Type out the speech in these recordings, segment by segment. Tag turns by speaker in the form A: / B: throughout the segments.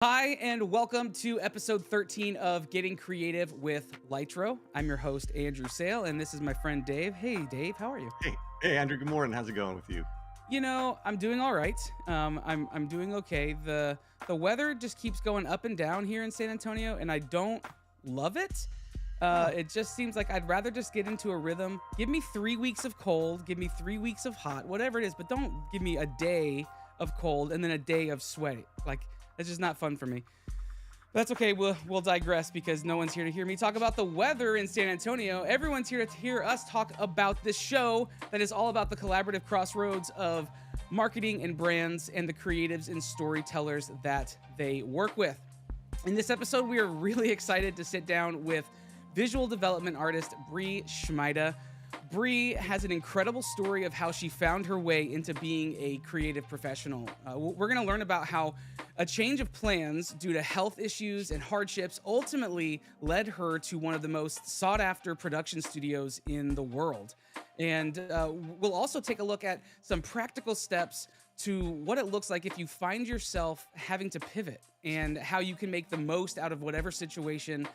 A: Hi, and welcome to episode 13 of Getting Creative with Lytro. I'm your host, Andrew Sale, and this is my friend Dave. Hey, Dave, how are you?
B: Hey, Andrew. Good morning. How's it going with you?
A: I'm doing all right. I'm doing okay. The weather just keeps going up and down here in San Antonio, and I don't love it.
B: Oh,
A: It just seems like I'd rather just get into a rhythm. Give me 3 weeks of cold, give me 3 weeks of hot, whatever it is, but don't give me a day of cold and then a day of sweaty. Like that's just not fun for me. That's okay. We'll digress because no one's here to hear me talk about the weather in San Antonio. Everyone's here to hear us talk about this show that is all about the collaborative crossroads of marketing and brands and the creatives and storytellers that they work with. In this episode, we are really excited to sit down with visual development artist Brie Schmida. Brie has an incredible story of how she found her way into being a creative professional. We're going to learn about how a change of plans due to health issues and hardships ultimately led her to one of the most sought after production studios in the world. And we'll also take a look at some practical steps to what it looks like if you find yourself having to pivot and how you can make the most out of whatever situation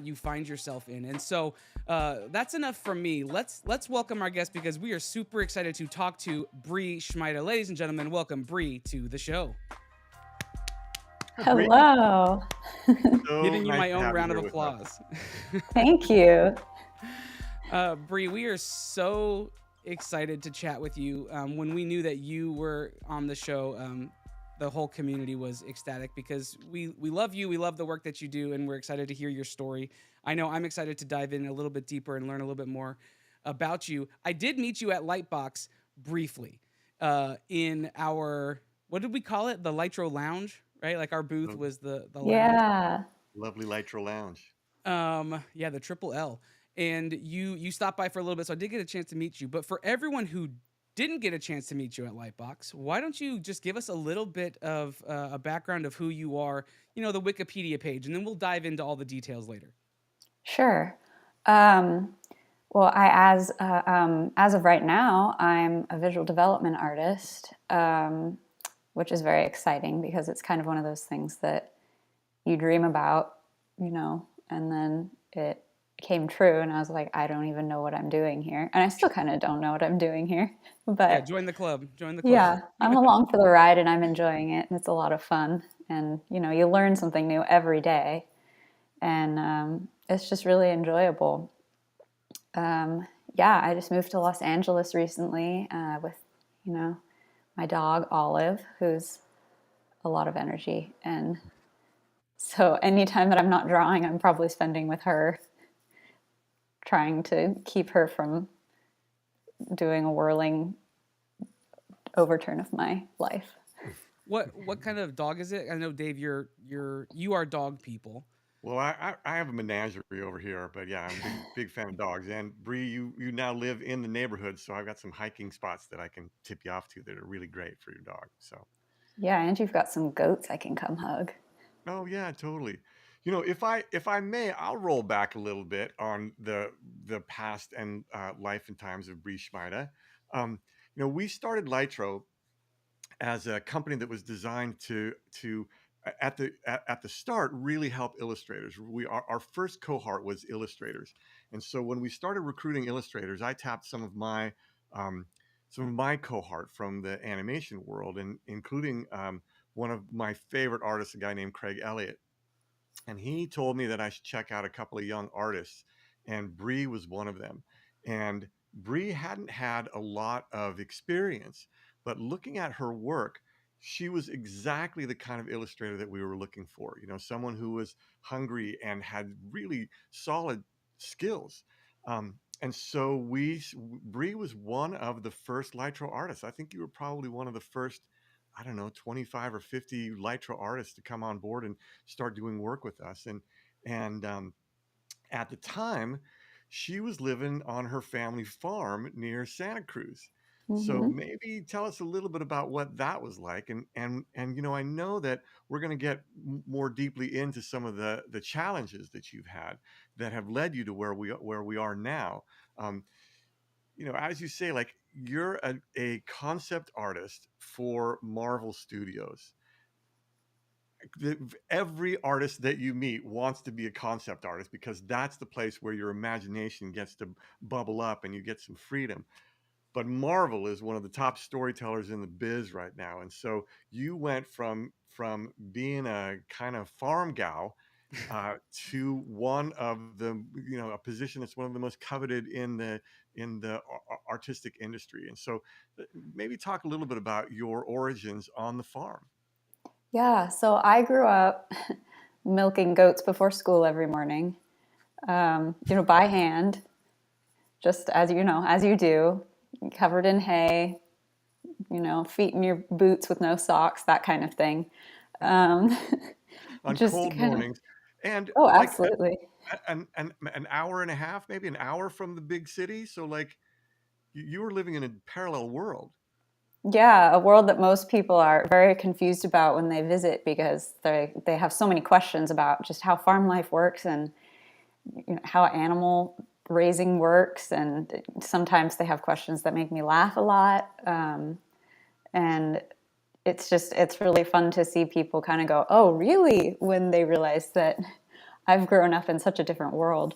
A: you find yourself in. And so that's enough from me. Let's welcome our guest because we are super excited to talk to Brie Schmida. Ladies and gentlemen, welcome Brie to the show.
B: Bree,
C: Hello.
B: so
A: Giving you
B: nice
A: my
B: to
A: own
B: have you
A: round of
B: here with us.
A: applause.
C: Thank you.
A: Brie, we are so excited to chat with you. When we knew that you were on the show, the whole community was ecstatic because we love you, we love the work that you do, and we're excited to hear your story. I know I'm excited to dive in a little bit deeper and learn a little bit more about you. I did meet you at Lightbox briefly in our, what did we call it? The Lytro Lounge, right? Like our booth
B: Lo-
A: was the lounge.
C: Yeah.
B: Lovely Lytro Lounge.
A: Yeah, the triple L. And you stopped by for a little bit, so I did get a chance to meet you. But for everyone who didn't get a chance to meet you at Lightbox, why don't you just give us a little bit of a background of who you are, the Wikipedia page, and then we'll dive into all the details later.
C: Sure. Um, well, as of right now, I'm a visual development artist, which is very exciting because it's kind of one of those things that you dream about, and then it came true, and I was like, I don't even know what I'm doing here, and I still kind of don't know what I'm doing here,
A: Yeah,
C: but
A: join the club. Join the club.
C: yeah, I'm along for the ride and I'm enjoying it, and it's a lot of fun. And you learn something new every day, and it's just really enjoyable. Yeah, I just moved to Los Angeles recently with, you know, my dog Olive, who's a lot of energy. And so anytime that I'm not drawing, I'm probably spending with her, trying to keep her from doing a whirling overturn of my life.
A: What kind of dog is it? I know Dave, you are dog people.
B: Well, I have a menagerie over here, but yeah, I'm a big fan of dogs. And Bree, you now live in the neighborhood, so I've got some hiking spots that I can tip you off to that are really great for your dog. So,
C: Yeah, and you've got some goats I can come hug.
B: oh yeah, totally. If I may, I'll roll back a little bit on the past and life and times of Bree Schmida. Um, we started Lytro as a company that was designed to at the start really help illustrators. Our first cohort was illustrators, and so when we started recruiting illustrators, I tapped um, some of my cohort from the animation world, and including one of my favorite artists, a guy named Craig Elliott, and he told me that I should check out a couple of young artists, and Bree was one of them. And Bree hadn't had a lot of experience, but looking at her work, she was exactly the kind of illustrator that we were looking for. Someone who was hungry and had really solid skills. And so Bree was one of the first Lytro artists. I think you were probably one of the first, I don't know, 25 or 50 Lytro artists to come on board and start doing work with us. And at the time, she was living on her family farm near Santa Cruz. So
C: Hmm.
B: maybe tell us a little bit about what that was like. And I know that we're going to get more deeply into some of the challenges that you've had that have led you to where we are now. Um, as you say, like you're a concept artist for Marvel Studios. every artist that you meet wants to be a concept artist because that's the place where your imagination gets to bubble up and you get some freedom. But Marvel is one of the top storytellers in the biz right now, and so you went from being a kind of farm gal to one of the, a position that's one of the most coveted in the artistic industry. And so maybe talk a little bit about your origins on the farm.
C: Yeah, so I grew up milking goats before school every morning, by hand, just as you do, covered in hay, feet in your boots with no socks, that kind of thing. Um,
B: On
C: just
B: cold
C: kind of,
B: mornings, and
C: oh,
B: like
C: absolutely.
B: an hour and a half, maybe an hour from the big city. So like you were living in a parallel world.
C: Yeah, a world that most people are very confused about when they visit because they have so many questions about just how farm life works and how animal raising works, and sometimes they have questions that make me laugh a lot. And it's really fun to see people kind of go, "Oh, really?" when they realize that I've grown up in such a different world,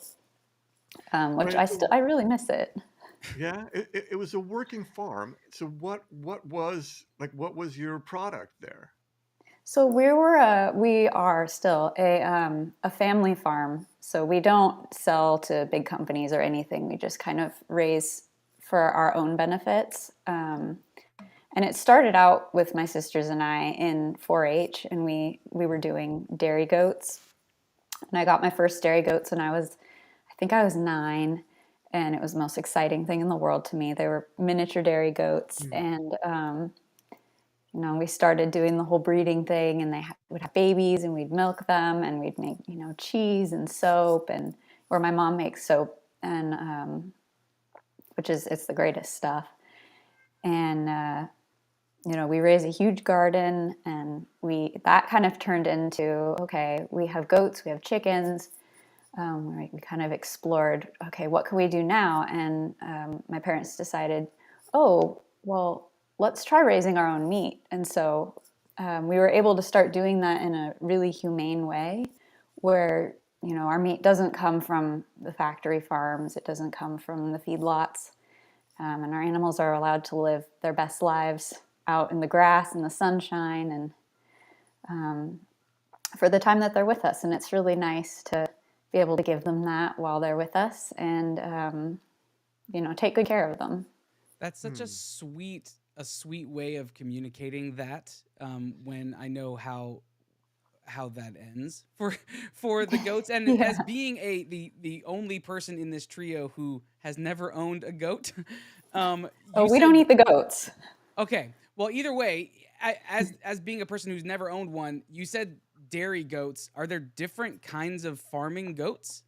C: which
B: Right.
C: I really miss it.
B: Yeah, it was a working farm. So what was your product there?
C: So we are still a family farm. So we don't sell to big companies or anything. We just kind of raise for our own benefits. And it started out with my sisters and I in 4-H, and we were doing dairy goats. And I got my first dairy goats when I think I was 9, and it was the most exciting thing in the world to me. They were miniature dairy goats,
B: Mm.
C: and we started doing the whole breeding thing, and would have babies, and we'd milk them, and we'd make, cheese and soap, and or my mom makes soap, and it's the greatest stuff. And we raise a huge garden, and that kind of turned into, okay, we have goats, we have chickens. We kind of explored, okay, what can we do now? And my parents decided, oh, well, let's try raising our own meat. And so we were able to start doing that in a really humane way where, our meat doesn't come from the factory farms, it doesn't come from the feedlots, and our animals are allowed to live their best lives out in the grass and the sunshine and for the time that they're with us. And it's really nice to be able to give them that while they're with us and, take good care of them.
A: That's such
B: Hmm.
A: a sweet way of communicating that. When I know how that ends for for the goats, and as
C: Yeah.
A: being the only person in this trio who has never owned a goat,
C: Oh,
A: you
C: we don't
A: said
C: eat the goats.
A: okay. Well, either way, as being a person who's never owned one, you said dairy goats. Are there different kinds of farming goats?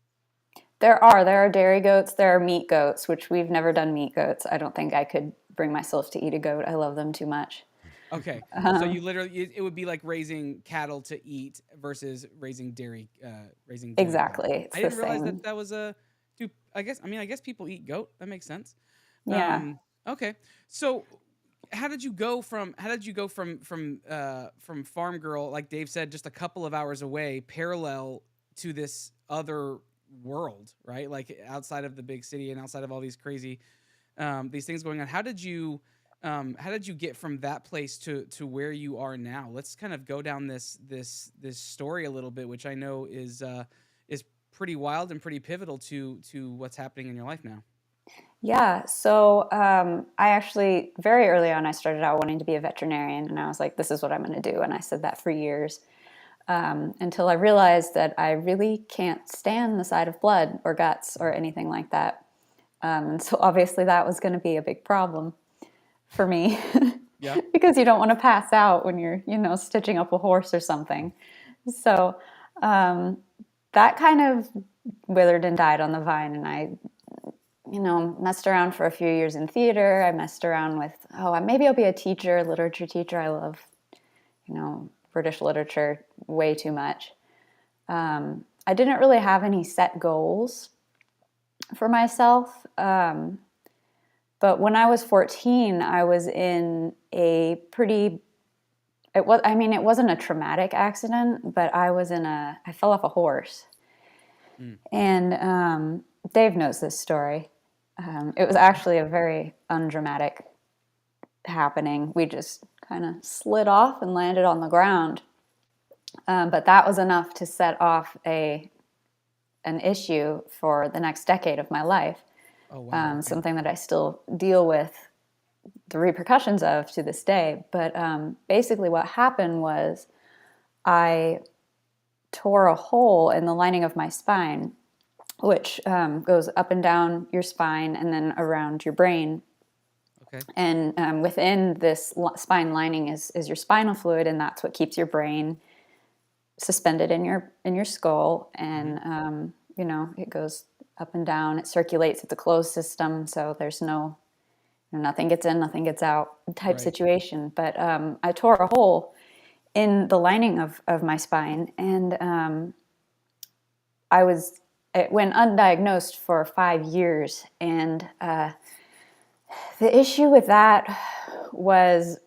C: There are dairy goats, there are meat goats, which we've never done meat goats. I don't think I could bring myself to eat a goat. I love them too much.
A: Okay, so
C: Um,
A: you literally it would be like raising cattle to eat versus raising dairy cows.
C: exactly. It's
A: I
C: the
A: didn't realize
C: same.
A: that was a. Dude, I guess people eat goat. That makes sense.
C: Yeah.
A: Um, okay, so how did you go from farm girl, like Dave said, just a couple of hours away, parallel to this other world, right? Like outside of the big city and outside of all these crazy these things going on. How did you get from that place to where you are now? Let's kind of go down this story a little bit, which I know is pretty wild and pretty pivotal to what's happening in your life now.
C: Yeah. So I actually, very early on, I started out wanting to be a veterinarian, and I was like, this is what I'm going to do. And I said that for years until I realized that I really can't stand the sight of blood or guts or anything like that. And so obviously that was going to be a big problem for me
A: Yeah.
C: because you don't want to pass out when you're, stitching up a horse or something. So um, that kind of withered and died on the vine, and I messed around for a few years in theater. I messed around with, maybe I'll be a teacher, literature teacher. I love, British literature way too much. I didn't really have any set goals for myself. But when I was 14, I was in a pretty it was, I mean, it wasn't a traumatic accident, but I fell off a horse.
A: Mm.
C: And Dave knows this story. It was actually a very undramatic happening. We just kind of slid off and landed on the ground. But that was enough to set off an issue for the next decade of my life.
A: Oh, wow. Okay.
C: Something that I still deal with the repercussions of to this day. But basically what happened was I tore a hole in the lining of my spine, which goes up and down your spine and then around your brain.
A: Okay.
C: And within this spine lining is your spinal fluid, and that's what keeps your brain suspended in your skull. And you know, it goes up and down. It circulates. It's a closed system, so there's nothing gets in, nothing gets out type
A: Right.
C: situation. But I tore a hole in the lining of my spine, and it went undiagnosed for 5 years. And the issue with that was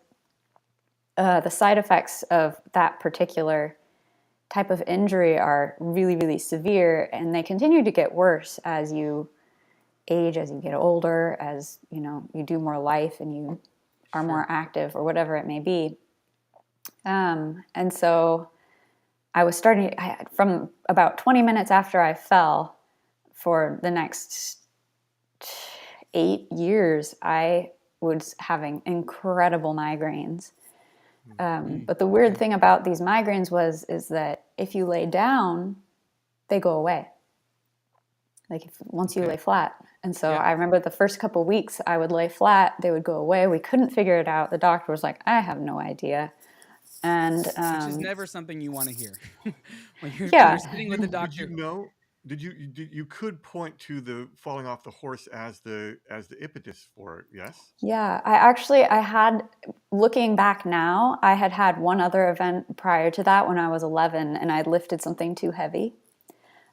C: the side effects of that particular type of injury are really, really severe, and they continue to get worse as you age, as you get older, as you know, you do more life and you are more active or whatever it may be. And so from about 20 minutes after I fell, for the next 8 years, I was having incredible migraines. But the weird thing about these migraines is that if you lay down, they go away. Like once you lay flat. And so I remember the first couple of weeks I would lay flat, they would go away. We couldn't figure it out. The doctor was like, I have no idea. And
A: which is never something you want to hear when you're sitting with the doctor.
B: Did you know? You could point to the falling off the horse as the impetus for it? Yes.
C: Yeah, I had, looking back now, I had one other event prior to that when I was 11, and I lifted something too heavy.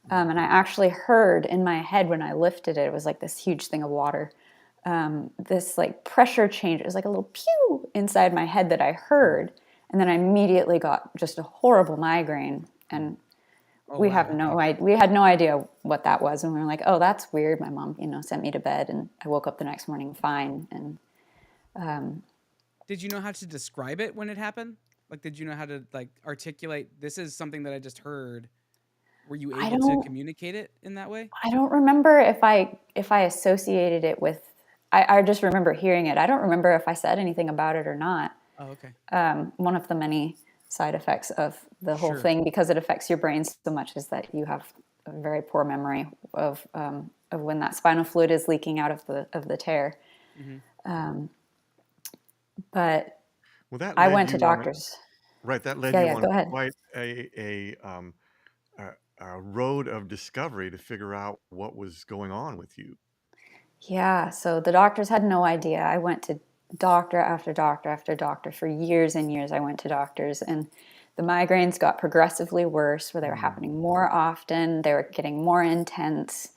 C: And I actually heard in my head when I lifted it, it was like this huge thing of water, this like pressure change. It was like a little pew inside my head that I heard. And then I immediately got just a horrible migraine. And we had no idea what that was. And we were like, oh, that's weird. My mom, sent me to bed, and I woke up the next morning fine. And
A: did you know how to describe it when it happened? Like, did you know how to like articulate, this is something that I just heard? Were you able to communicate it in that way?
C: I don't remember if I associated it with, I just remember hearing it. I don't remember if I said anything about it or not.
A: Oh, okay.
C: One of the many side effects of the whole thing, because it affects your brain so much, is that you have a very poor memory of when that spinal fluid is leaking out of the tear.
B: Well, that
C: I went to doctors.
B: That led you
C: go
B: on
C: ahead.
B: quite a road of discovery to figure out what was going on with you.
C: Yeah, so the doctors had no idea. I went to doctor after doctor after doctor for years and years. I went to doctors, and the migraines got progressively worse, where they were happening more often. They were getting more intense,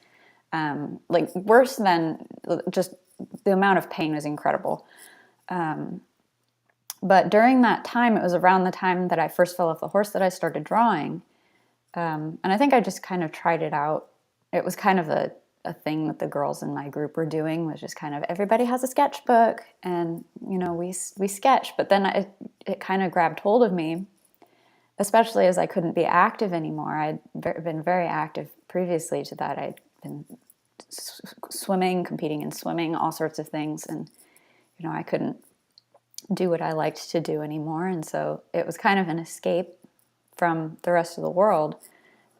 C: like worse than just the amount of pain was incredible. But during that time, it was around the time that I first fell off the horse that I started drawing. And I think I just kind of tried it out. It was kind of a thing that the girls in my group were doing, was just kind of, everybody has a sketchbook, and we sketch. But then it kind of grabbed hold of me, especially as I couldn't be active anymore. I'd been very active previously to that. I'd been swimming, competing in swimming, all sorts of things, and I couldn't do what I liked to do anymore. And so it was kind of an escape from the rest of the world,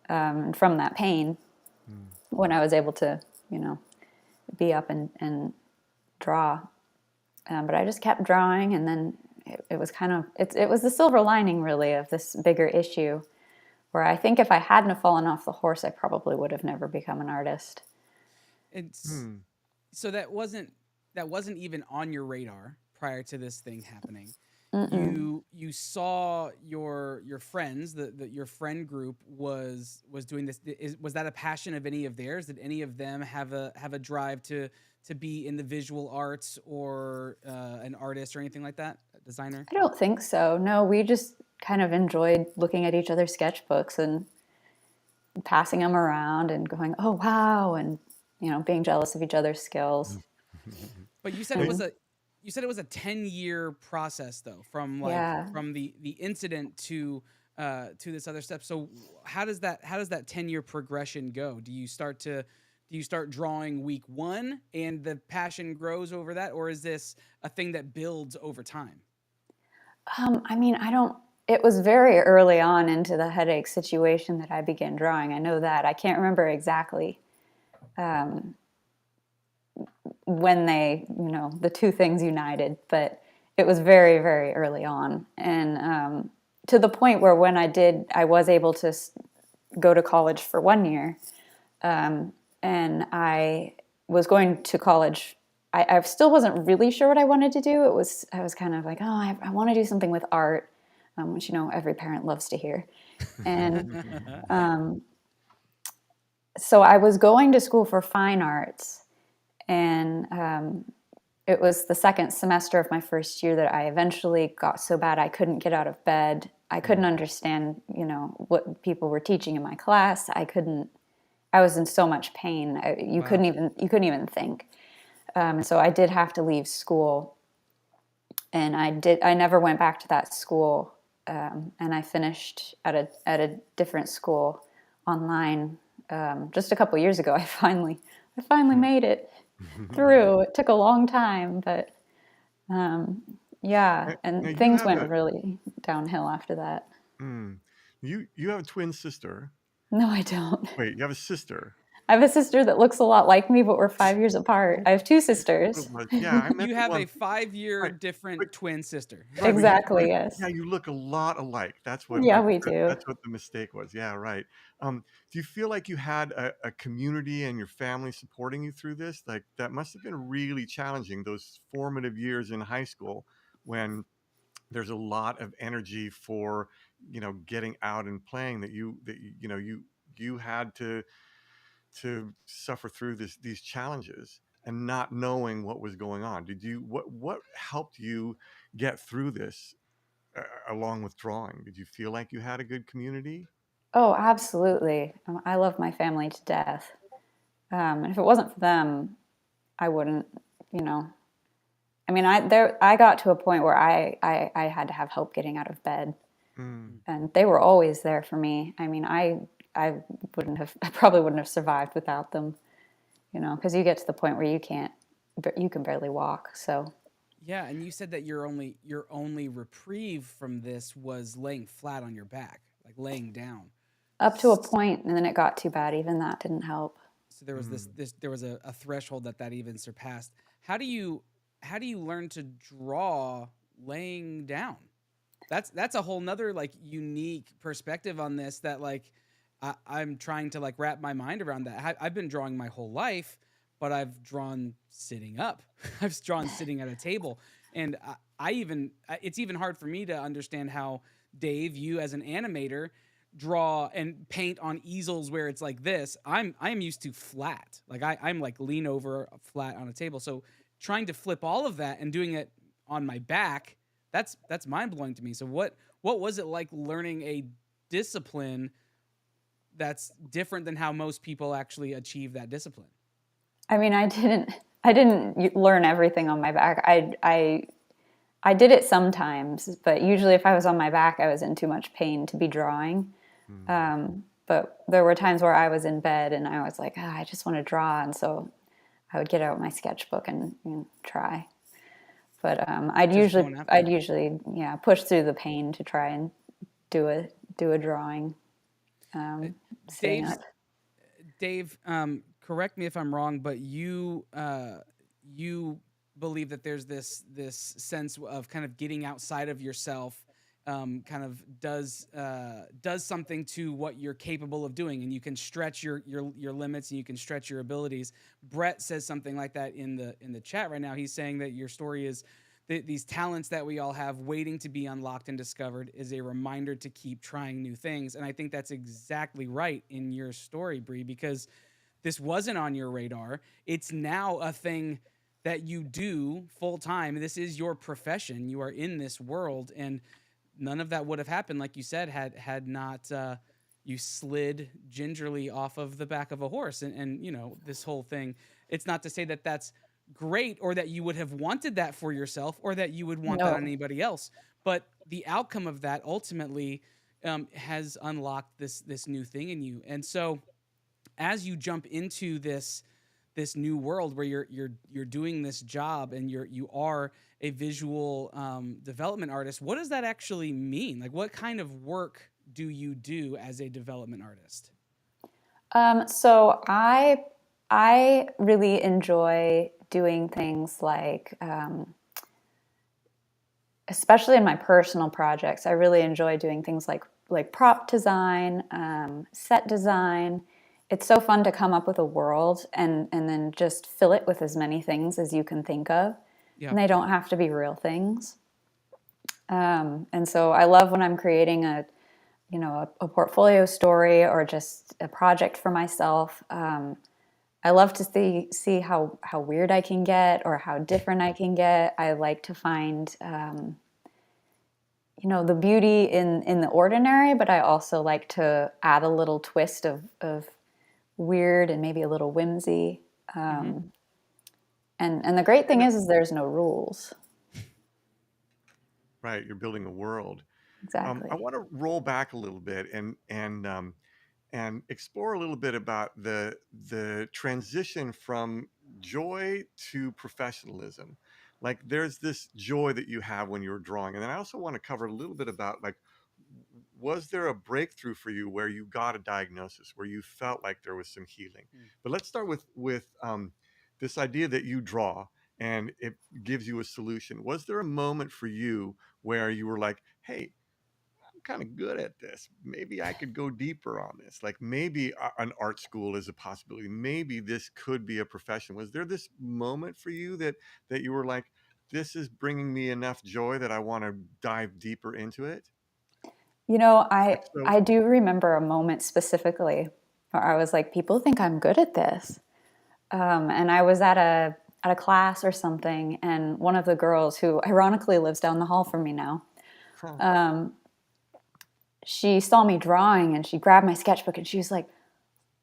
C: and from that pain, when I was able to, be up and draw. But I just kept drawing, and then it was kind of, it was the silver lining, really, of this bigger issue, where I think if I hadn't have fallen off the horse, I probably would have never become an artist.
A: So that wasn't even on your radar prior to this thing happening.
C: Mm-mm.
A: You saw your friends, your friend group was doing this. Was that a passion of any of theirs? Did any of them have a drive to be in the visual arts or an artist or anything like that, a designer?
C: I don't think so. No, we just kind of enjoyed looking at each other's sketchbooks and passing them around and going, "Oh wow," and being jealous of each other's skills.
A: But you said it was
C: And
A: a you said it was a 10-year process though,
C: yeah.
A: from the incident to this other step. So how does that 10-year progression go? Do you start drawing week 1 and the passion grows over that, or is this a thing that builds over time?
C: I mean, I don't. It was very early on into the headache situation that I began drawing. I know that. I can't remember exactly when the two things united, but it was very, very early on. And to the point where when I was able to go to college for 1 year, and I was going to college. I still wasn't really sure what I wanted to do. I was kind of like, oh, I want to do something with art, which every parent loves to hear. And so I was going to school for fine arts, and it was the second semester of my first year that I eventually got so bad I couldn't get out of bed. I couldn't understand, what people were teaching in my class. I was in so much pain.
A: Wow.
C: You couldn't even think. So I did have to leave school, and I never went back to that school. And I finished at a different school online. Just a couple years ago, I finally made it through. It took a long time, but yeah,
B: Now
C: and
B: you
C: things
B: have
C: went
B: a
C: really downhill after that.
B: mm, you have a twin sister.
C: No, I don't.
B: Wait, you have a sister.
C: I have a sister that looks a lot like me, but we're 5 years apart. I have two
B: What it
C: sisters.
B: was. Yeah, I meant
A: You
B: the
A: have
B: one.
A: a 5-year
B: Right,
A: different
B: but
A: twin sister.
B: right, but
C: Exactly,
B: yeah,
C: yes.
B: you look a lot alike.
C: Yeah, we do.
B: That's what the mistake was. Yeah, right. Do you feel like you had a community and your family supporting you through this? Like that must have been really challenging, those formative years in high school when there's a lot of energy for, getting out and playing you had to suffer through these challenges and not knowing what was going on. What helped you get through this along with drawing? Did you feel like you had a good community?
C: Oh, absolutely. I love my family to death. And if it wasn't for them, I wouldn't, you know. I mean, I got to a point where I had to have help getting out of bed,
B: Mm.
C: and they were always there for me. I mean, I probably wouldn't have survived without them, because you get to the point where you can barely walk. So
A: Yeah, and you said that your only reprieve from this was laying flat on your back, like laying down.
C: up to a
A: S-
C: point, and then it got too bad. Even that didn't help.
A: So there was
B: Mm.
A: there was a threshold that even surpassed. How do you how do you learn to draw laying down? That's a whole nother like unique perspective on this that like I'm trying to like wrap my mind around that. I've been drawing my whole life, but I've drawn sitting up. I've drawn sitting at a table, and it's even hard for me to understand how Dave, you as an animator, draw and paint on easels where it's like this. I'm used to flat, like I'm like lean over flat on a table. So trying to flip all of that and doing it on my back, that's mind blowing to me. So what was it like learning a discipline that's different than how most people actually achieve that discipline?
C: I mean, I didn't learn everything on my back. I did it sometimes, but usually if I was on my back, I was in too much pain to be drawing.
B: Mm.
C: But there were times where I was in bed and I was like, I just want to draw, and so I would get out my sketchbook and try. But
A: Just going after
C: I'd
A: it.
C: usually push through the pain to try and do a drawing
A: Uh,
C: sitting
A: Dave's
C: up.
A: Dave, correct me if I'm wrong, but you believe that there's this sense of kind of getting outside of yourself, kind of does something to what you're capable of doing, and you can stretch your limits and you can stretch your abilities. Brett says something like that in the chat right now. He's saying that your story is these talents that we all have waiting to be unlocked and discovered is a reminder to keep trying new things. And I think that's exactly right in your story, Brie, because this wasn't on your radar. It's now a thing that you do full time. This is your profession. You are in this world, and none of that would have happened, like you said, had not you slid gingerly off of the back of a horse, and this whole thing. It's not to say that that's great or that you would have wanted that for yourself or that you would want that on
C: No.
A: anybody else, but the outcome of that ultimately has unlocked this new thing in you, and so as you jump into this new world where you're doing this job and you are a visual development artist, what does that actually mean? Like, what kind of work do you do as a development artist?
C: So I really enjoy doing things like, especially in my personal projects, I really enjoy doing things like prop design, set design. It's so fun to come up with a world and then just fill it with as many things as you can think of,
A: Yeah.
C: and they don't have to be real things. And so I love when I'm creating a portfolio story or just a project for myself. I love to see how weird I can get or how different I can get. I like to find the beauty in the ordinary, but I also like to add a little twist of weird and maybe a little whimsy.
A: Hmm.
C: And the great thing
B: And
C: is there's no rules.
B: right, you're building a world. I
C: Exactly.
B: want to roll back a little bit and explore a little bit about the transition from joy to professionalism. Like there's this joy that you have when you're drawing, and then I also want to cover a little bit about like was there a breakthrough for you where you got a diagnosis where you felt like there was some healing? But let's start with this idea that you draw and it gives you a solution. Was there a moment for you where you were like, hey, kind of good at this. Maybe I could go deeper on this. Like maybe an art school is a possibility. Maybe this could be a profession. Was there this moment for you that you were like, this is bringing me enough joy that I want to dive deeper into it?
C: You know,
B: If
C: I
B: so,
C: I do remember a moment specifically where I was like, people think I'm good at this. And I was at a class or something, and one of the girls who ironically lives down the hall from me now,
B: huh,
C: she saw me drawing and she grabbed my sketchbook and she was like,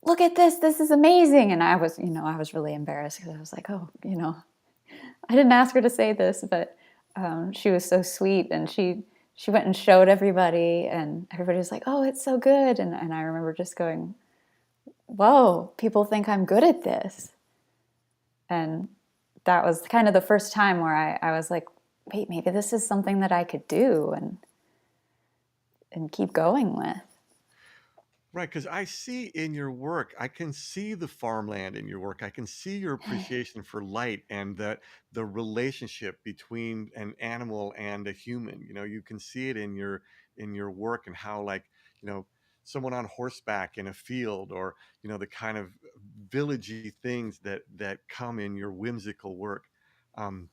C: "Look at this! This is amazing!" And I was really embarrassed because I was like, "Oh, I didn't ask her to say this," but she was so sweet and she went and showed everybody, and everybody was like, "Oh, it's so good!" And I remember just going, "Whoa, people think I'm good at this." And that was kind of the first time where I was like, wait, maybe this is something that I could do and keep going with.
B: right, because I see in your work, I can see the farmland in your work. I can see your appreciation for light and the relationship between an animal and a human. You know, you can see it in your work and how like, you know, someone on horseback in a field or, you know, the kind of villagey things that come in your whimsical work. Um,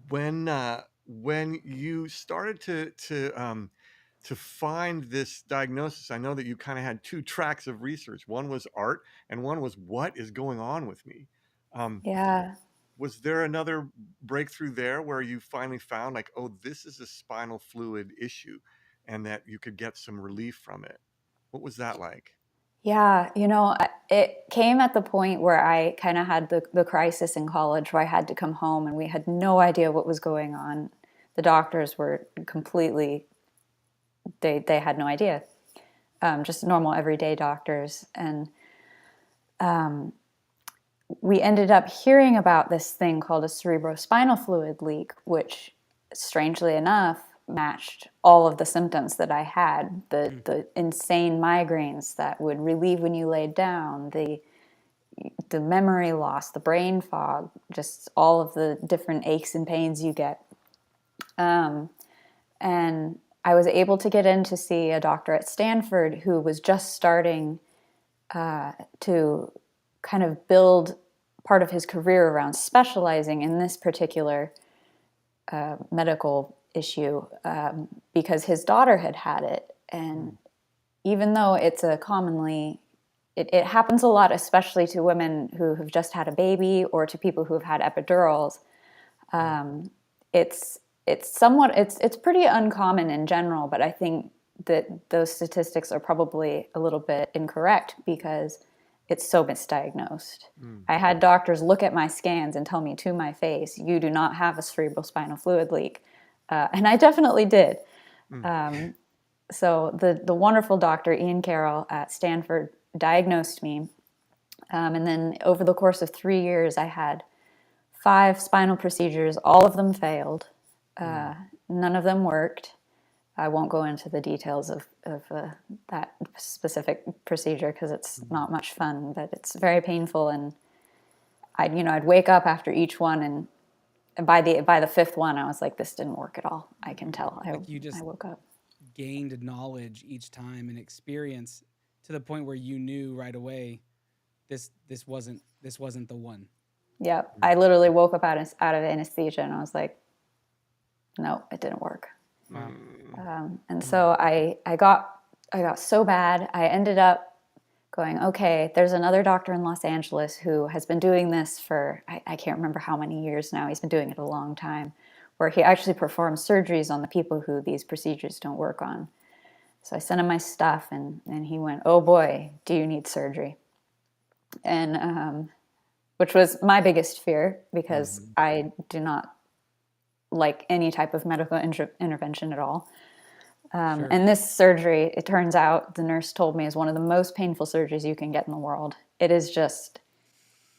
B: when you started to find this diagnosis, I know that you kind of had two tracks of research. One was art, and one was what is going on with me. Um,
C: Yeah.
B: was there another breakthrough there where you finally found like, oh, this is a spinal fluid issue, and that you could get some relief from it? What was that like?
C: Yeah. It came at the point where I kind of had the crisis in college where I had to come home and we had no idea what was going on. The doctors were completely, they had no idea. Just normal everyday doctors. And we ended up hearing about this thing called a cerebrospinal fluid leak, which strangely enough matched all of the symptoms that I had,
A: Mm.
C: the insane migraines that would relieve when you laid down, the memory loss, the brain fog, just all of the different aches and pains you get. And I was able to get in to see a doctor at Stanford who was just starting to kind of build part of his career around specializing in this particular medical issue because his daughter had it. And even though it's a commonly, it happens a lot, especially to women who have just had a baby or to people who have had epidurals. It's it's pretty uncommon in general, but I think that those statistics are probably a little bit incorrect because it's so misdiagnosed. I had doctors look at my scans and tell me to my face, "You do not have a cerebrospinal fluid leak," and I definitely did. So the wonderful Dr. Ian Carroll at Stanford diagnosed me, and then over the course of 3 years, I had 5 spinal procedures. All of them failed. None of them worked. I won't go into the details of that specific procedure because it's not much fun, but it's very painful. And I'd wake up after each one, and by the fifth one, I was like, this didn't work at all. I can tell.
A: Like you just
C: I woke up.
A: gained knowledge each time and experience to the point where you knew right away this wasn't the one.
C: Yep. I literally woke up out of anesthesia and I was like, no, it didn't work.
A: Wow.
C: And so I got so bad. I ended up going, okay, there's another doctor in Los Angeles who has been doing this for, I can't remember how many years now. He's been doing it a long time, where he actually performs surgeries on the people who these procedures don't work on. So I sent him my stuff and he went, oh boy, do you need surgery? And which was my biggest fear because I do not like any type of medical intervention at all.
A: Sure.
C: And this surgery, it turns out, the nurse told me, is one of the most painful surgeries you can get in the world. It is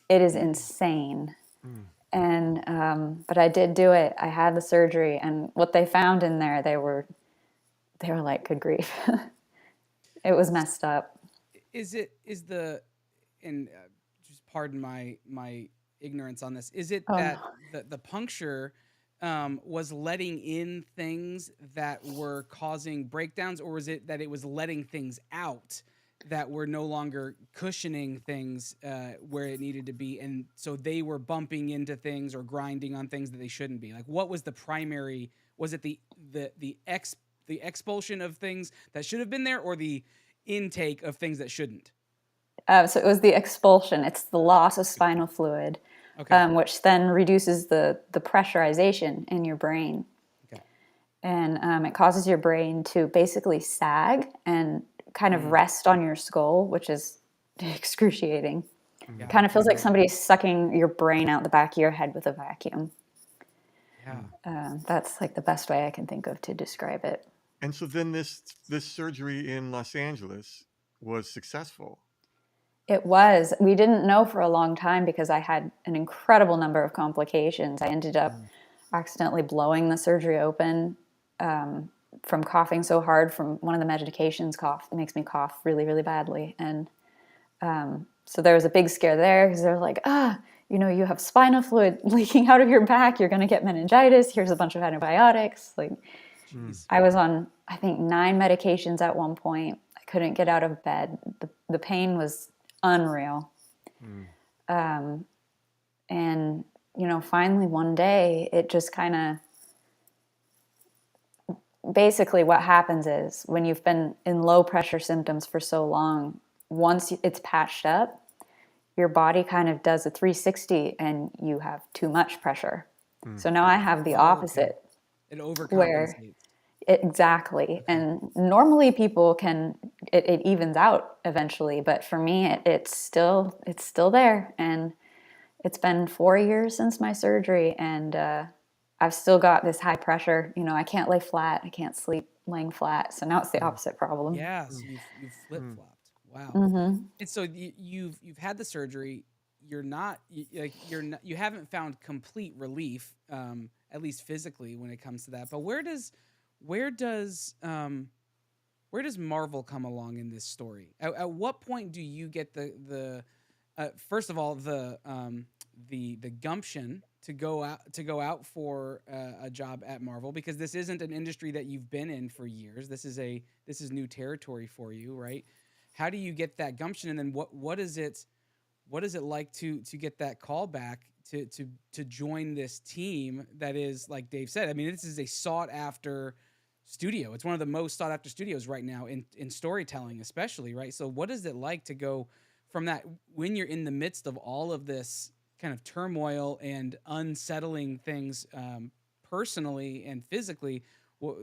C: insane. And but I did do it. I had the surgery, and what they found in there, they were like, good grief. It was messed up.
A: And just pardon my ignorance on this. Is it
C: Oh,
A: that
C: no.
A: the puncture was letting in things that were causing breakdowns, or was it that it was letting things out that were no longer cushioning things where it needed to be, and so they were bumping into things or grinding on things that they shouldn't be? Like, what was the primary? Was it the expulsion of things that should have been there, or the intake of things that shouldn't?
C: So it was the expulsion. It's the loss of spinal fluid,
A: Okay.
C: which then reduces the pressurization in your brain.
A: Okay.
C: And it causes your brain to basically sag and kind of rest on your skull, which is excruciating.
A: Yeah.
C: It kind of feels like somebody's sucking your brain out the back of your head with a vacuum.
A: Yeah.
C: That's like the best way I can think of to describe it.
B: And so then this surgery in Los Angeles was successful.
C: It was. We didn't know for a long time because I had an incredible number of complications. I ended up accidentally blowing the surgery open from coughing so hard from one of the medications. It makes me cough really, really badly. And so there was a big scare there because they were like, you have spinal fluid leaking out of your back. You're going to get meningitis. Here's a bunch of antibiotics. Like, I was on, I think, 9 medications at one point. I couldn't get out of bed. The pain was unreal. And finally one day it just kind of, basically what happens is when you've been in low pressure symptoms for so long, once it's patched up, your body kind of does a 360 and you have too much pressure. So now I have the opposite.
A: It overcompensates.
C: Where exactly. And normally people it evens out eventually, but for me it's still there. And it's been 4 years since my surgery, and I've still got this high pressure. I can't lay flat. I can't sleep laying flat. So now it's the opposite problem.
A: Yeah, so you've flip-flopped. Wow. And so you've had the surgery. You haven't found complete relief, at least physically, when it comes to that. But where does Marvel come along in this story? At what point do you get the first of all the gumption to go out for a job at Marvel, because this isn't an industry that you've been in for years. This is new territory for you, right? How do you get that gumption, and then what is it? what is it like to get that call back to join this team that is, like Dave said, I mean, this is a sought after studio. It's one of the most sought after studios right now in storytelling, especially, right? So what is it like to go from that when you're in the midst of all of this kind of turmoil and unsettling things, personally and physically?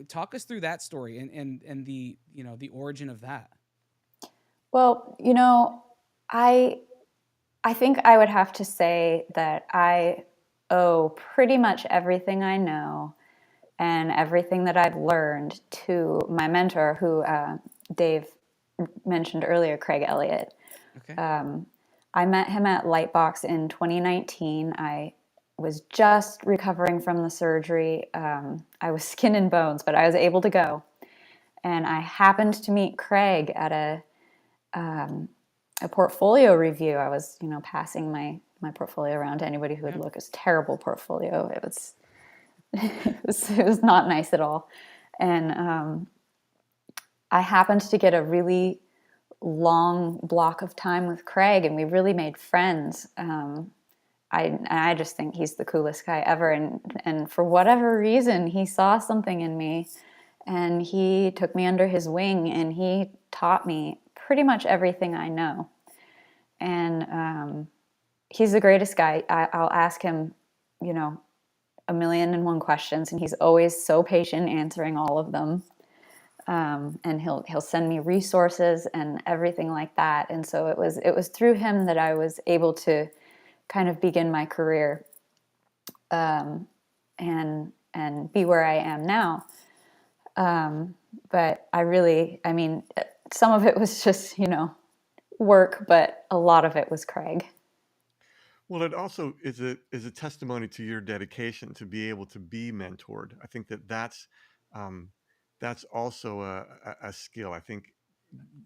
A: Talk us through that story and the, the origin of that.
C: Well, I I think I would have to say that I owe pretty much everything I know and everything that I've learned to my mentor, who Dave mentioned earlier, Craig Elliott.
A: Okay.
C: I met him at Lightbox in 2019. I was just recovering from the surgery. I was skin and bones, but I was able to go. And I happened to meet Craig at a portfolio review. I was, passing my portfolio around to anybody who would look. It was a terrible portfolio. It was it was not nice at all. And I happened to get a really long block of time with Craig, and we really made friends. I just think he's the coolest guy ever. And for whatever reason, he saw something in me, and he took me under his wing, and he taught me pretty much everything I know. And he's the greatest guy. I'll ask him, a million and one questions, and he's always so patient answering all of them. And he'll send me resources and everything like that. And so it was through him that I was able to kind of begin my career, and be where I am now. But I mean, some of it was just work, but a lot of it was Craig.
B: Well, it also is a testimony to your dedication to be able to be mentored. I think um, that's also a skill. I think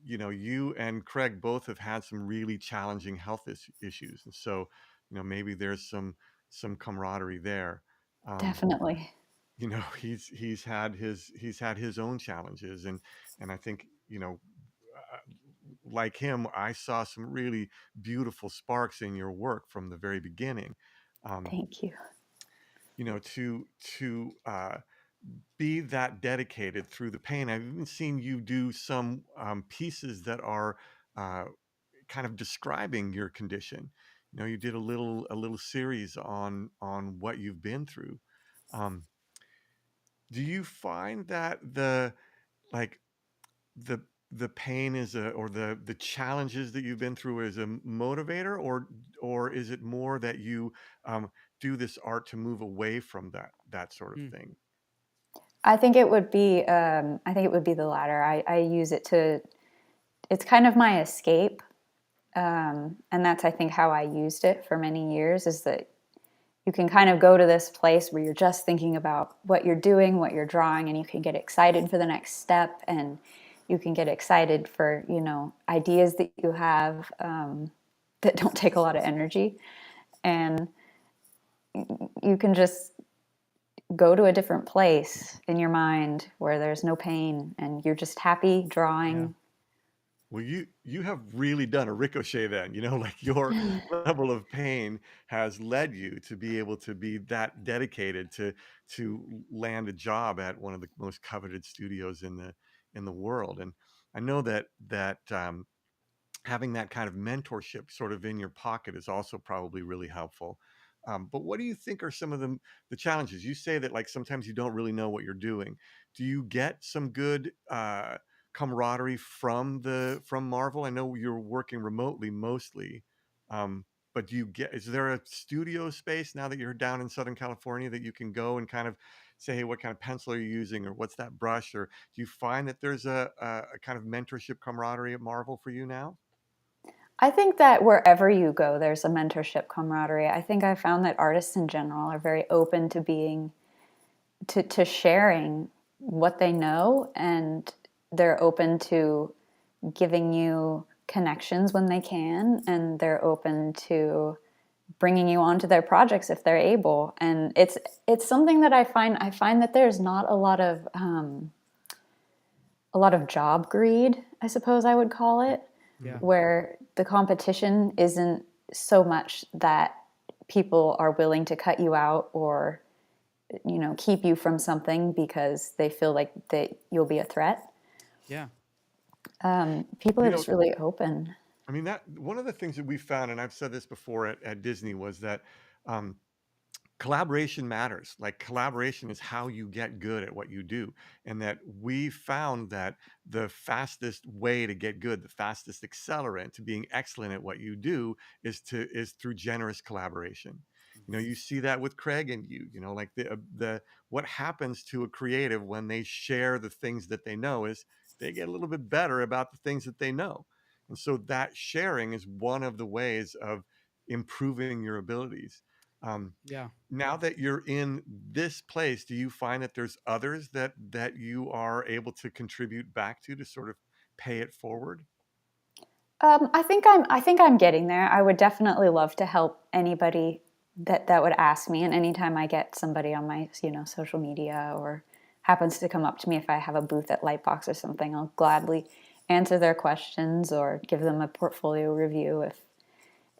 B: you and Craig both have had some really challenging health issues, and so maybe there's some camaraderie there. Um,
C: Definitely.
B: he's had his own challenges, and I think uh, like him, I saw some really beautiful sparks in your work from the very beginning. Um,
C: Thank you.
B: to be that dedicated through the pain. I've even seen you do some pieces that are uh, kind of describing your condition. You did a little series on what you've been through. Um, do you find that like the the pain is or the challenges that you've been through is a motivator, or is it more that you um, do this art to move away from that sort of
A: Hmm.
B: thing?
C: I think it would be the latter. I use it to, it's kind of my escape. And that's, I think, how I used it for many years, is that you can kind of go to this place where you're just thinking about what you're doing, what you're drawing, and you can get excited for the next step, and you can get excited for, ideas that you have, that don't take a lot of energy. And you can just go to a different place in your mind where there's no pain and you're just happy
A: Yeah.
C: drawing.
B: Well, you have really done a ricochet then, like your level of pain has led you to be able to be that dedicated to land a job at one of the most coveted studios in the world. And I know that having that kind of mentorship sort of in your pocket is also probably really helpful. But what do you think are some of the challenges? You say that like sometimes you don't really know what you're doing. Do you get some good camaraderie from Marvel? I know you're working remotely mostly, but is there a studio space now that you're down in Southern California that you can go and kind of say, hey, what kind of pencil are you using, or what's that brush, or do you find that there's a kind of mentorship camaraderie at Marvel for you now?
C: I think that wherever you go, there's a mentorship camaraderie. I think I found that artists in general are very open to being, to sharing what they know, and they're open to giving you connections when they can, and they're open to bringing you onto their projects if they're able. And it's something that I find that there's not a lot of job greed, I suppose I would call it,
A: Yeah.
C: where the competition isn't so much that people are willing to cut you out or, keep you from something because they feel like that you'll be a threat.
A: Yeah.
C: People
B: You
C: are
B: know,
C: just really open.
B: I mean, that one of the things that we found, and I've said this before at Disney, was that um, collaboration matters. Like, collaboration is how you get good at what you do. And that we found that the fastest way to get good, the fastest accelerant to being excellent at what you do is through generous collaboration.
A: Mhm.
B: You see that with Craig and like the what happens to a creative when they share the things that they know is they get a little bit better about the things that they know. And so that sharing is one of the ways of improving your abilities. Um,
A: Yeah.
B: Now that you're in this place, do you find that there's others that you are able to contribute back to sort of pay it forward?
C: I think I'm getting there. I would definitely love to help anybody that would ask me. And anytime I get somebody on my, social media or happens to come up to me if I have a booth at Lightbox or something, I'll gladly answer their questions or give them a portfolio review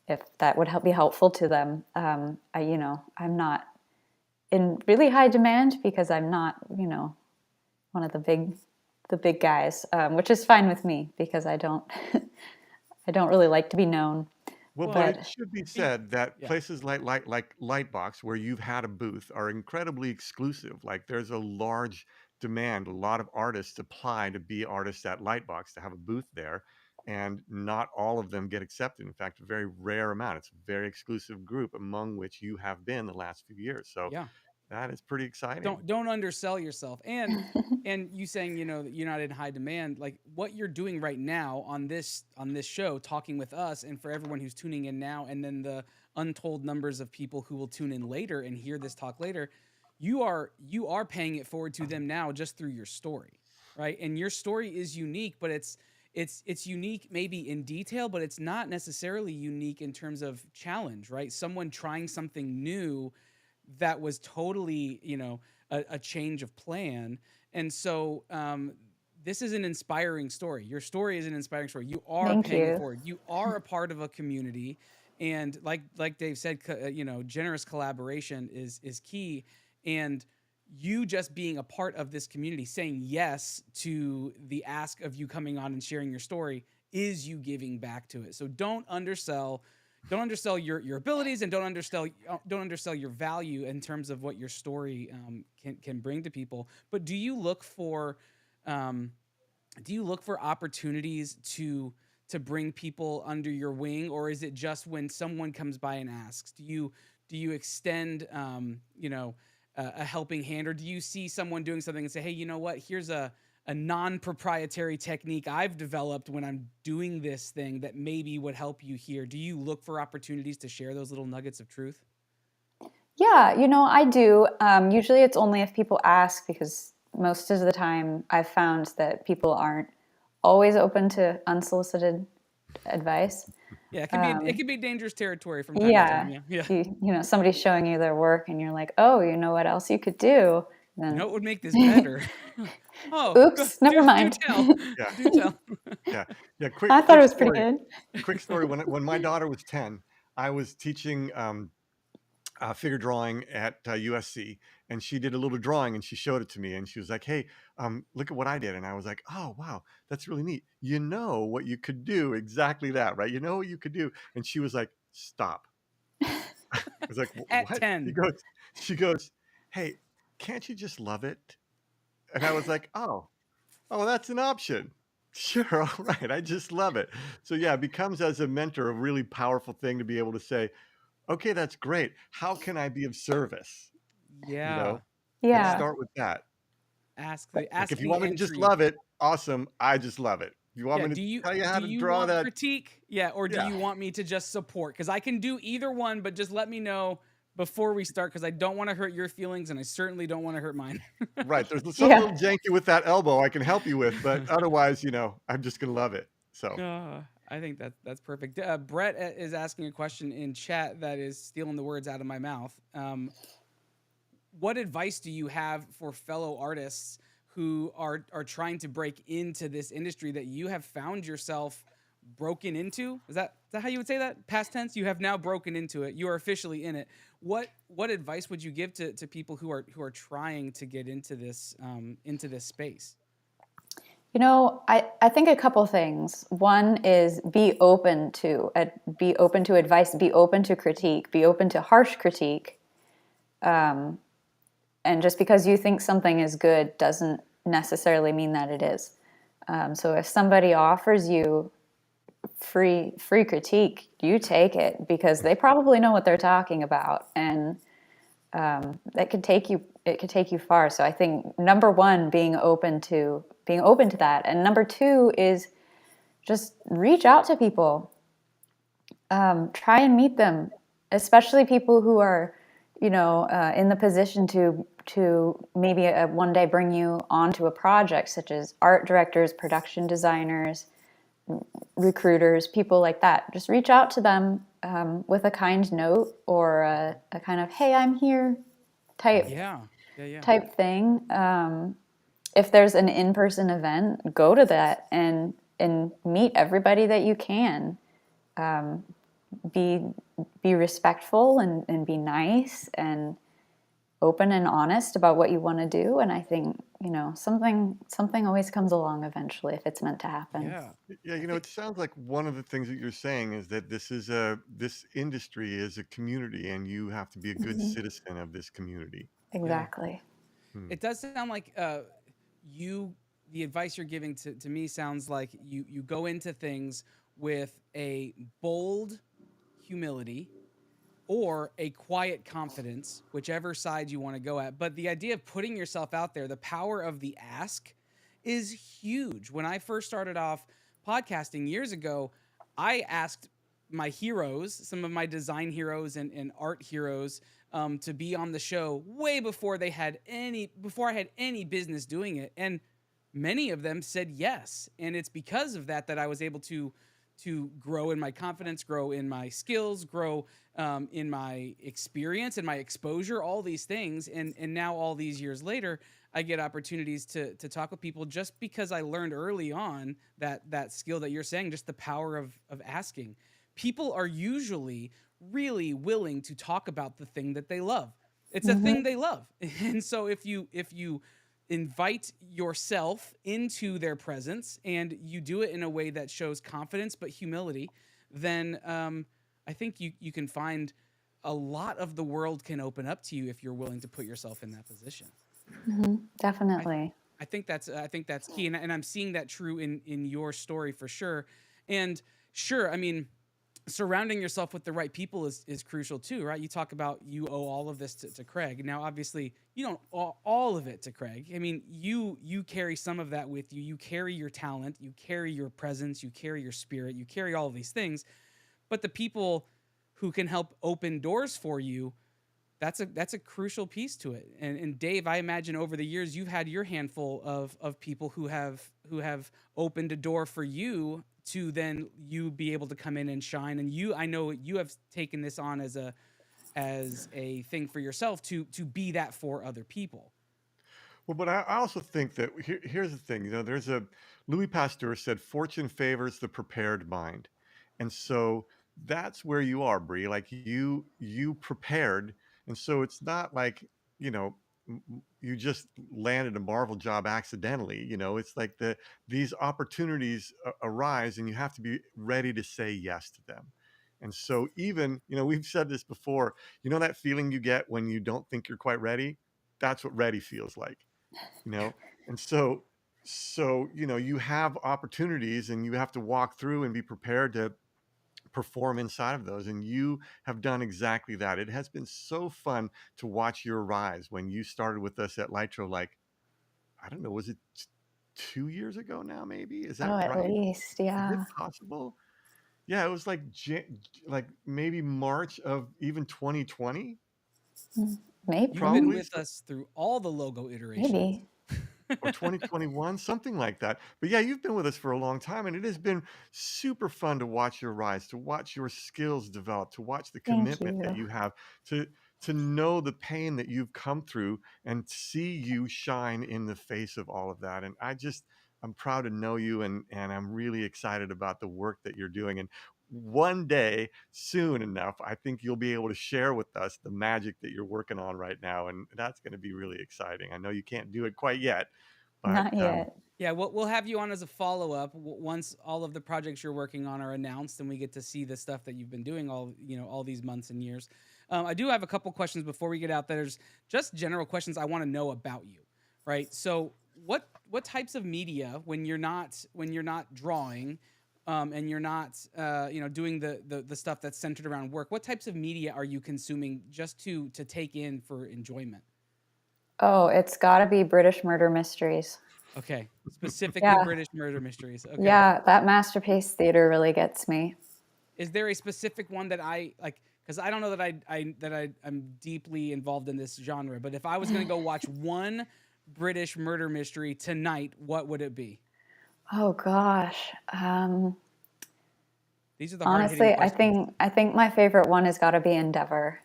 C: if that would be helpful to them. I'm not in really high demand because I'm not, one of the big guys, which is fine with me because I don't I don't really like to be known.
B: Well, but
A: Well,
B: it
C: But
B: should be
A: y-
B: said that
A: yeah.
B: places like Lightbox, where you've had a booth, are incredibly exclusive. Like, there's a large demand. A lot of artists apply to be artists at Lightbox to have a booth there, and not all of them get accepted. In fact, a very rare amount. It's a very exclusive group, among which you have been the last few years. So
A: Yeah.
B: that is pretty exciting.
A: Don't undersell yourself. And you saying, that you're not in high demand, like what you're doing right now on this show, talking with us, and for everyone who's tuning in now, and then the untold numbers of people who will tune in later and hear this talk later, you are paying it forward to them now just through your story, right? And your story is unique, but it's unique maybe in detail, but it's not necessarily unique in terms of challenge, right? Someone trying something new that was totally, a change of plan. And so this is an inspiring story. Your story is an inspiring story. You are
C: thank
A: paying it
C: you.
A: forward. You are a part of a community, and like Dave said, generous collaboration is key. And you just being a part of this community, saying yes to the ask of you coming on and sharing your story, is you giving back to it. So don't undersell your abilities, and don't undersell your value in terms of what your story can bring to people. But um, do you look for opportunities to bring people under your wing, or is it just when someone comes by and asks? Do you extend a helping hand, or do you see someone doing something and say, hey, you know what, here's a non-proprietary technique I've developed when I'm doing this thing that maybe would help you here? Do you look for opportunities to share those little nuggets of truth?
C: Yeah, I do. Usually it's only if people ask because most of the time I've found that people aren't always open to unsolicited advice.
A: Yeah, it can be dangerous territory from time to time.
C: Yeah,
A: Yeah, yeah.
C: if somebody's showing you their work and you're like, oh, you know what else you could do?
A: You know
C: Then,
A: what would make this better? Oh,
C: oops, never
A: do
C: mind.
A: tell,
B: Yeah,
A: do tell.
B: yeah, yeah.
C: I
B: Quick,
C: thought it
B: quick
C: was pretty
B: story.
C: good.
B: Quick story. When my daughter was 10, I was teaching figure drawing at USC, and she did a little drawing and she showed it to me, and she was like, "Hey, look at what I did." And I was like, "Oh, wow, that's really neat. You know what you could do? Exactly that, right? You know what you could do." And she was like, "Stop." I was like,
A: At
B: "What?" She
A: 10.
B: goes, she goes, "Hey, can't you just love it?" And I was like, "Oh, that's an option." Sure, all right. I just love it. So yeah, it becomes, as a mentor, a really powerful thing to be able to say, okay, that's great. How can I be of service? You
A: Yeah,
B: know, let's
C: Yeah.
A: yeah.
B: start with that.
A: Ask the
B: Like,
A: ask
B: if you
A: the
B: want me to just
A: entry.
B: love it, awesome. I just love it. If you want
A: Yeah,
B: me
A: do
B: to
A: you
B: tell you how
A: do
B: to
A: you
B: draw
A: want
B: that,
A: critique? Yeah, or do
B: yeah,
A: you want me to just support? Because I can do either one, but just let me know before we start, because I don't want to hurt your feelings, and I certainly don't want to hurt mine.
B: right. There's something a
C: Yeah.
B: little janky with that elbow I can help you with, but otherwise, I'm just gonna love it. So,
A: I think that's perfect. Brett is asking a question in chat that is stealing the words out of my mouth. What advice do you have for fellow artists who are trying to break into this industry that you have found yourself broken into. Is that how you would say that? Past tense. You have now broken into it. You are officially in it. What advice would you give to people who are trying to get into this space?
C: I think a couple things. One is be open to advice, be open to critique, be open to harsh critique. And just because you think something is good doesn't necessarily mean that it is. So if somebody offers you free critique, you take it because they probably know what they're talking about, and that could take you. It could take you far. So I think number one, being open to that, and number two is just reach out to people. Try and meet them, especially people who are, in the position to maybe one day bring you onto a project, such as art directors, production designers, recruiters, people like that. Just reach out to them with a kind note or a kind of "Hey, I'm here" type
A: Yeah, yeah, yeah,
C: type thing. If there's an in-person event, go to that and meet everybody that you can. Be be respectful and be nice and open and honest about what you want to do. And I think something always comes along eventually if it's meant to happen.
A: yeah.
B: Yeah,
A: I
B: it
A: think
B: sounds like one of the things that you're saying is that this industry is a community, and you have to be a good
C: Hmm.
B: citizen of this community.
A: yeah.
C: Exactly.
B: Hmm.
A: It does sound like you the advice you're giving to me sounds like you go into things with a bold humility or a quiet confidence, whichever side you want to go at. But the idea of putting yourself out there, the power of the ask is huge. When I first started off podcasting years ago, I asked my heroes, some of my design heroes and art heroes, to be on the show way before I had any business doing it. And many of them said yes. And it's because of that I was able to grow in my confidence, grow in my skills, grow in my experience and my exposure, all these things. And now all these years later, I get opportunities to talk with people just because I learned early on that skill that you're saying, just the power of asking. People are usually really willing to talk about the thing that they love. It's a thing
C: Hmm.
A: they love. And so if you invite yourself into their presence and you do it in a way that shows confidence but humility, then I think you can find a lot of the world can open up to you if you're willing to put yourself in that position.
C: Hmm.
A: I
C: Definitely.
A: I think that's key, and I'm seeing that true in your story for sure. And sure, I mean, surrounding yourself with the right people is crucial too, right? You talk about you owe all of this to Craig. Now, obviously, you don't owe all of it to Craig. I mean, you carry some of that with you. You carry your talent, you carry your presence, you carry your spirit, you carry all of these things. But the people who can help open doors for you, that's a crucial piece to it. And Dave, I imagine over the years you've had your handful of people who have opened a door for you to then you be able to come in and shine. And I know you have taken this on as a thing for yourself to be that for other people.
B: Well, but I also think that here's the thing. There's a Louis Pasteur said, "Fortune favors the prepared mind," and so that's where you are, Brie. Like you prepared, and so it's not like you know you just landed a Marvel job accidentally. It's like these opportunities arise, and you have to be ready to say yes to them. And so even we've said this before. That feeling you get when you don't think you're quite ready. That's what ready feels like you know and so you have opportunities, and you have to walk through and be prepared to perform inside of those, and you have done exactly that. It has been so fun to watch your rise when you started with us at Litro, like, I don't know, was it 2 years ago now? Maybe, is that
C: Oh, at
B: right?
C: least,
B: Is it
C: yeah.
B: possible? Yeah, it was like like maybe March of even 2020,
A: You've
C: Maybe.
A: been
B: probably.
A: with us through all the logo iterations.
C: Maybe.
B: Or 2021, something like that. But yeah, you've been with us for a long time, and it has been super fun to watch your rise, to watch your skills develop, to watch the
C: Thank
B: commitment that
C: you.
B: you have, to know the pain that you've come through, and see you shine in the face of all of that. And I'm proud to know you, and I'm really excited about the work that you're doing. And one day, soon enough, I think you'll be able to share with us the magic that you're working on right now, and that's going to be really exciting. I know you can't do it quite yet, but
C: Not yet.
A: Yeah, we'll have you on as a follow up once all of the projects you're working on are announced, and we get to see the stuff that you've been doing all these months and years. I do have a couple questions before we get out. There's just general questions I want to know about you, right? So what types of media when you're not drawing, and you're not doing the stuff that's centered around work? What types of media are you consuming just to take in for enjoyment?
C: Oh, it's got to be British murder mysteries.
A: Okay, specifically
C: Yeah.
A: British murder mysteries. Okay.
C: Yeah, that masterpiece theater really gets me.
A: Is there a specific one that I like? Because I don't know that I'm deeply involved in this genre. But if I was gonna go watch one British murder mystery tonight, what would it be?
C: Oh gosh.
A: These are the hard hitting
C: Honestly, I
A: questions.
C: think I think my favorite one has got to be Endeavor.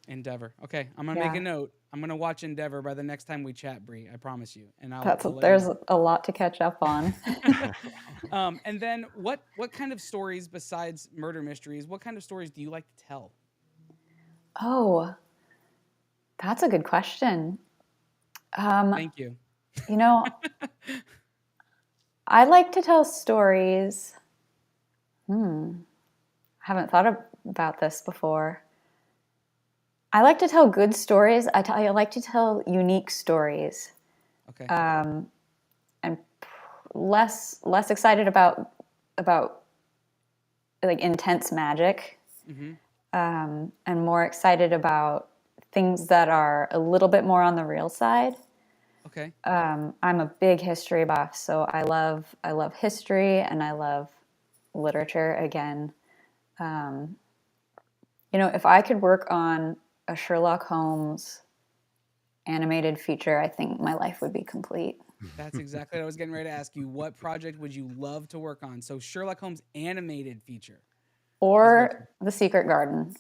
A: Endeavor. Okay, I'm gonna make a
C: Yeah.
A: note. I'm gonna watch Endeavor by the next time we chat, Bree. I promise you, and I'll
C: That's
A: I'll let you
C: there's
A: know.
C: a lot to catch up on.
A: And then what kind of stories besides murder mysteries? What kind of stories do you like to tell?
C: Oh, that's a good question. Um,
A: Thank you.
C: you know, I like to tell stories. Hmm, haven't thought about this before. I like to tell good stories. I like to tell unique stories.
A: Okay.
C: And less excited about like intense magic,
A: Mm-hmm.
C: and more excited about things that are a little bit more on the real side.
A: Okay.
C: I'm a big history buff, so I love history and I love literature. Again, if I could work on a Sherlock Holmes animated feature, I think my life would be complete.
A: That's exactly what I was getting ready to ask you. What project would you love to work on? So Sherlock Holmes animated feature is what
C: Or The Secret Garden,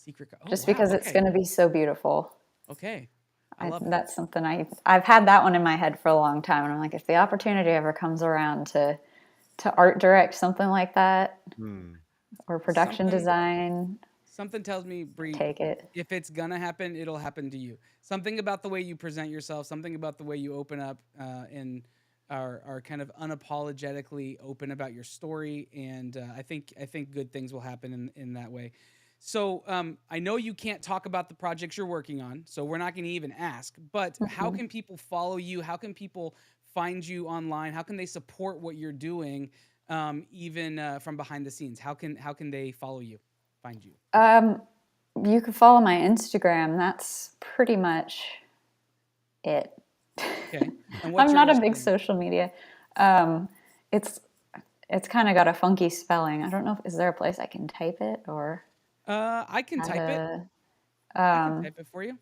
A: Oh
C: just
A: wow.
C: because it's
A: Okay.
C: going to be so beautiful.
A: Okay. I love it.
C: That's something I've had that one in my head for a long time, and I'm like, if the opportunity ever comes around to art direct something like that
B: Hmm.
C: or production
A: Something
C: design,
A: something tells me, Bree,
C: take it.
A: if it's gonna happen, it'll happen to you. Something about the way you present yourself, something about the way you open up, and are kind of unapologetically open about your story, and I think good things will happen in that way. So I know you can't talk about the projects you're working on, so we're not going to even ask. But how
C: Mhm.
A: can people follow you? How can people find you online? How can they support what you're doing, even from behind the scenes? How can they follow you, find you?
C: Um, you can follow my Instagram. That's pretty much it.
A: Okay. And what's
C: I'm
A: your
C: not a big
A: Instagram?
C: social media. Um, it's it's kind of got a funky spelling. I don't know if is there a place I can type it or
A: I can
C: how
A: type it.
C: to.
A: I can
C: Um,
A: type it for you.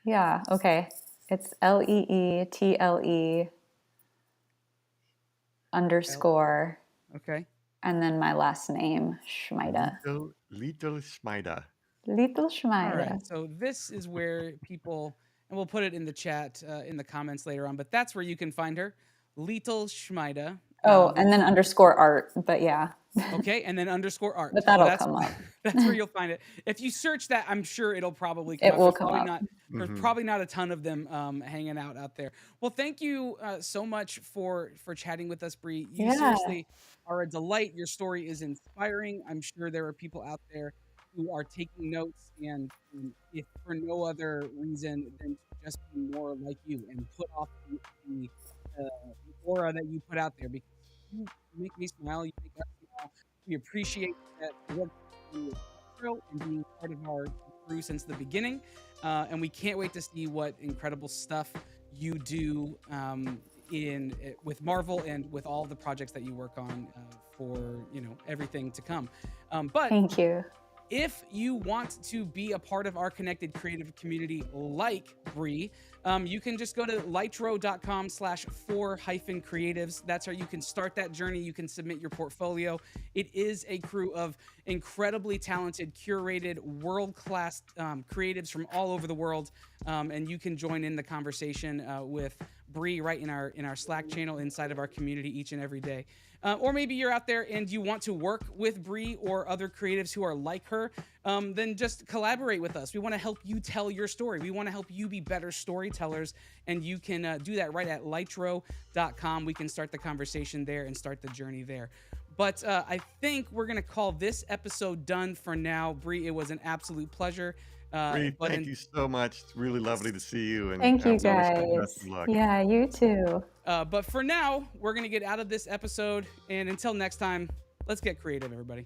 C: yeah, okay. It's LEETLE
A: L-
C: underscore
A: okay.
C: and then my last name, Schmida.
B: Little Schmida.
C: Little
A: All right.
C: Schmida.
A: So this is where people, and we'll put it in the chat, in the comments later on, but that's where you can find her, Little Schmida.
C: Oh,
A: But
C: and then underscore art, but yeah,
A: okay, and then underscore art.
C: but
A: So
C: that'll
A: that's
C: come up.
A: that's where you'll find it. If you search that, I'm sure it'll probably come
C: It
A: up.
C: will
A: There's
C: come
A: probably
C: up.
A: not there's
B: Hmm.
A: probably not a ton of them hanging out there. Well, thank you so much for chatting with us, Bree. You
C: Yeah.
A: seriously are a delight. Your story is inspiring. I'm sure there are people out there who are taking notes, and if for no other reason than to just be more like you and put off the aura that you put out there, because you make me smile. You make us smile. We appreciate that work with Nitro and being part of our crew since the beginning. And we can't wait to see what incredible stuff you do with Marvel and with all the projects that you work on for everything to come. But
C: Thank you.
A: if you want to be a part of our connected creative community like Bree, you can just go to lytro.com/for-creatives. That's how you can start that journey. You can submit your portfolio. It is a crew of incredibly talented, curated, world-class creatives from all over the world. And you can join in the conversation with Brie right in our Slack channel inside of our community each and every day. Or maybe you're out there and you want to work with Brie or other creatives who are like her, then just collaborate with us. We want to help you tell your story. We want to help you be better storytellers, and you can do that right at lytro.com. We can start the conversation there and start the journey there. But I think we're going to call this episode done for now. Brie, it was an absolute pleasure.
B: Brie, thank you so much. It's really lovely to see you. And
C: Thank you,
B: we wish you the best
C: guys.
B: of luck.
C: Yeah, you too.
A: But for now, we're going to get out of this episode. And until next time, let's get creative, everybody.